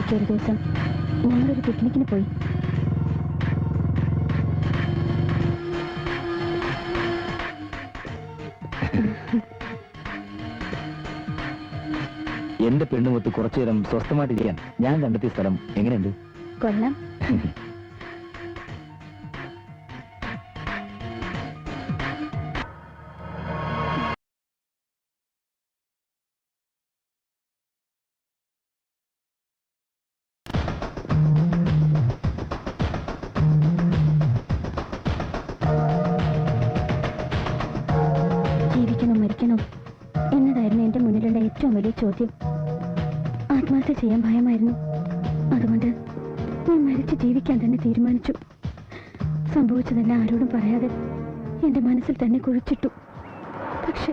ഒരിക്കൽ ഒരു ദിവസം ഞങ്ങളൊരു പിക്നിക്കിന് പോയി. എന്റെ പെണ്ണുമൊത്ത് കുറച്ചു നേരം സ്വസ്ഥമായിട്ടിരിക്കാൻ ഞാൻ കണ്ടെത്തിയ സ്ഥലം എങ്ങനെയുണ്ട്? കൊള്ളാം. ജീവിക്കണോ മരിക്കണോ എന്നതായിരുന്നു എന്റെ മുന്നിലുള്ള ഏറ്റവും വലിയ ചോദ്യം. ആത്മഹത്യ ചെയ്യാൻ ഭയമായിരുന്നു. അതുകൊണ്ട് ഞാൻ മരിച്ച് ജീവിക്കാൻ തന്നെ തീരുമാനിച്ചു. സംഭവിച്ചതെല്ലാം ആരോടും പറയാതെ എന്റെ മനസ്സിൽ തന്നെ കുഴിച്ചിട്ടു. പക്ഷെ